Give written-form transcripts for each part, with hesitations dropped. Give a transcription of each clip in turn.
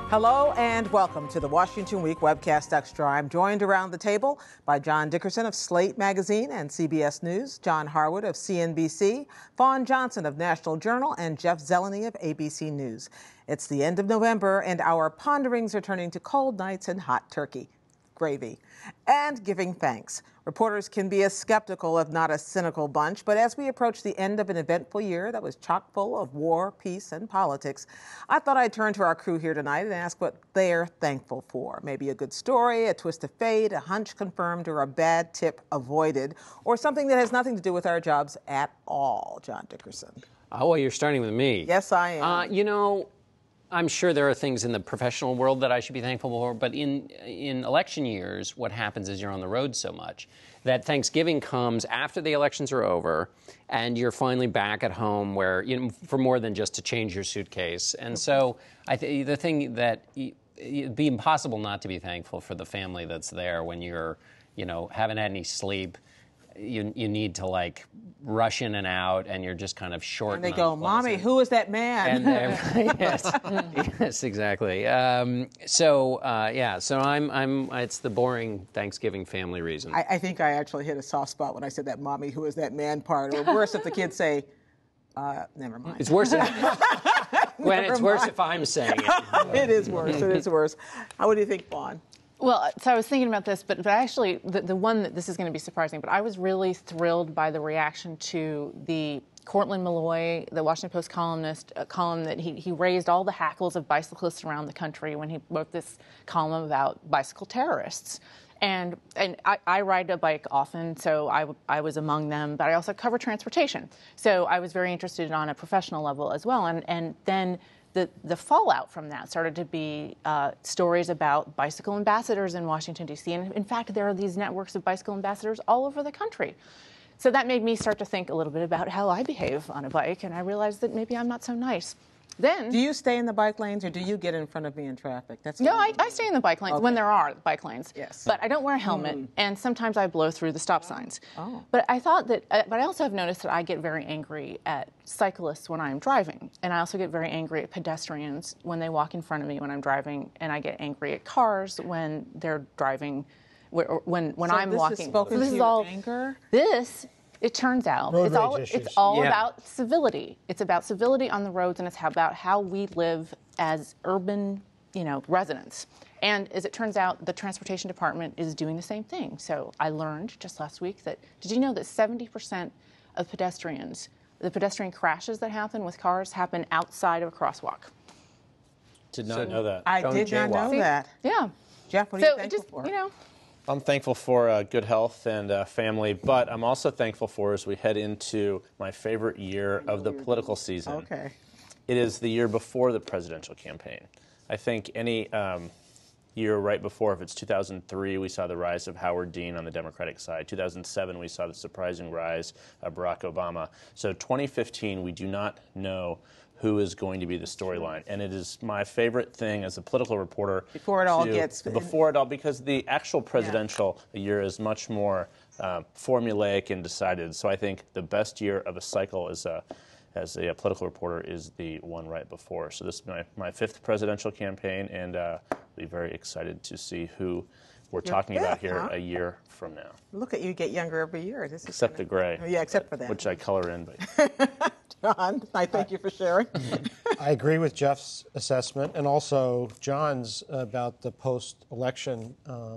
Hello and welcome to the Washington Week Webcast Extra. I'm joined around the table by John Dickerson of Slate Magazine and CBS News, John Harwood of CNBC, Fawn Johnson of National Journal, and Jeff Zeleny of ABC News. It's the end of November and our ponderings are turning to cold nights and hot turkey gravy and giving thanks. Reporters can be a skeptical, if not a cynical bunch, but as we approach the end of an eventful year that was chock full of war, peace, and politics, I thought I'd turn to our crew here tonight and ask what they're thankful for. Maybe a good story, a twist of fate, a hunch confirmed, or a bad tip avoided, or something that has nothing to do with our jobs at all. John Dickerson. Oh, well, you're starting with me. Yes, I am. I'm sure there are things in the professional world that I should be thankful for, but in election years, what happens is you're on the road so much that Thanksgiving comes after the elections are over, and you're finally back at home where, for more than just to change your suitcase. And so the thing that it'd be impossible not to be thankful for the family that's there when you're, haven't had any sleep. You need to rush in and out, and you're just kind of short. And they go, "Mommy, who is that man?" And yes, exactly. So it's the boring Thanksgiving family reason. I think I actually hit a soft spot when I said that "Mommy, who is that man?" part. Or worse, if the kids say, "Never mind." It's worse. Worse if I'm saying it. It is worse. It is worse. What do you think, Fawn? Well, so I was thinking about this, but actually the one that this is going to be surprising, but I was really thrilled by the reaction to the Cortland Malloy, the Washington Post columnist, column that he raised all the hackles of bicyclists around the country when he wrote this column about bicycle terrorists. And I ride a bike often, so I was among them, but I also cover transportation. So I was very interested on a professional level as well. And then the fallout from that started to be stories about bicycle ambassadors in Washington, D.C. And in fact, there are these networks of bicycle ambassadors all over the country. So that made me start to think a little bit about how I behave on a bike, and I realized that maybe I'm not so nice. Then, do you stay in the bike lanes, or do you get in front of me in traffic? No, I stay in the bike lanes when there are bike lanes. Yes. But I don't wear a helmet, and sometimes I blow through the stop signs. Oh. But I thought that, but I also have noticed that I get very angry at cyclists when I'm driving, and I also get very angry at pedestrians when they walk in front of me when I'm driving, and I get angry at cars when they're driving, when I'm walking. So this is all anger? It turns out it's all about civility. It's about civility on the roads, and it's about how we live as urban, residents. And as it turns out, the transportation department is doing the same thing. So I learned just last week did you know that 70% of the pedestrian crashes that happen with cars happen outside of a crosswalk? Did not know that. I did not know that. Yeah. Jeff, what are you thankful for? I'm thankful for good health and family, but I'm also thankful for, as we head into my favorite year of the political season. Okay. It is the year before the presidential campaign. I think any year right before, if it's 2003, we saw the rise of Howard Dean on the Democratic side. 2007, we saw the surprising rise of Barack Obama. So 2015, we do not know who is going to be the storyline. And it is my favorite thing as a political reporter. Before it all gets... Before it all, because the actual presidential year is much more formulaic and decided. So I think the best year of a cycle as a political reporter is the one right before. So this is my fifth presidential campaign, and I'll be very excited to see who we're talking about here a year from now. Look at you get younger every year. Except the gray. Yeah, except for that. Which I color in. But John, I thank you for sharing. I agree with Jeff's assessment and also John's about the post-election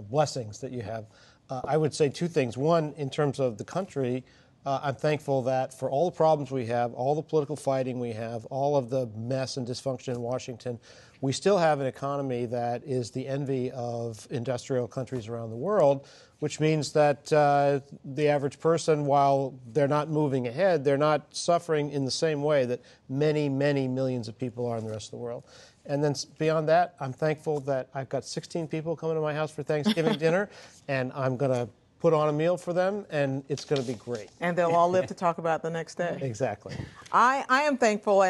blessings that you have. I would say two things. One, in terms of the country, I'm thankful that for all the problems we have, all the political fighting we have, all of the mess and dysfunction in Washington, we still have an economy that is the envy of industrial countries around the world, which means that the average person, while they're not moving ahead, they're not suffering in the same way that many, many millions of people are in the rest of the world. And then beyond that, I'm thankful that I've got 16 people coming to my house for Thanksgiving dinner, and I'm going to put on a meal for them, and it's going to be great. And they'll all live to talk about the next day. Exactly. I am thankful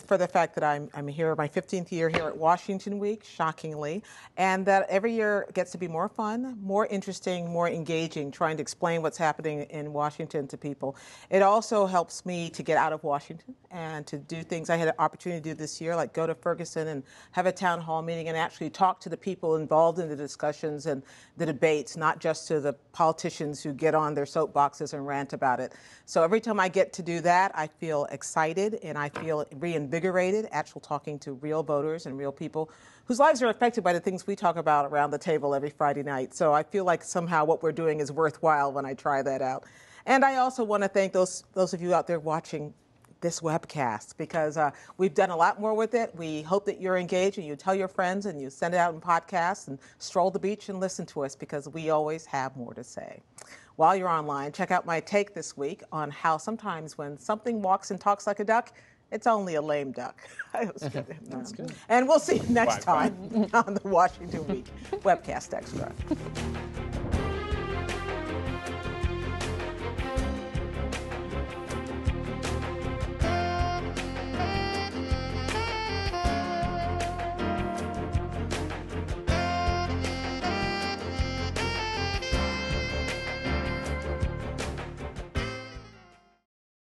for the fact that I'm here, my 15th year here at Washington Week, shockingly, and that every year gets to be more fun, more interesting, more engaging, trying to explain what's happening in Washington to people. It also helps me to get out of Washington and to do things I had an opportunity to do this year, like go to Ferguson and have a town hall meeting and actually talk to the people involved in the discussions and the debates, not just to the politicians who get on their soapboxes and rant about it. So every time I get to do that, I feel excited and I feel reinvigorated, actually talking to real voters and real people whose lives are affected by the things we talk about around the table every Friday night. So I feel like somehow what we're doing is worthwhile when I try that out. And I also want to thank those of you out there watching this webcast, because we've done a lot more with it. We hope that you're engaged and you tell your friends and you send it out in podcasts and stroll the beach and listen to us, because we always have more to say. While you're online, check out my take this week on how sometimes when something walks and talks like a duck, it's only a lame duck. That's good. And we'll see you next time on the Washington Week Webcast Extra.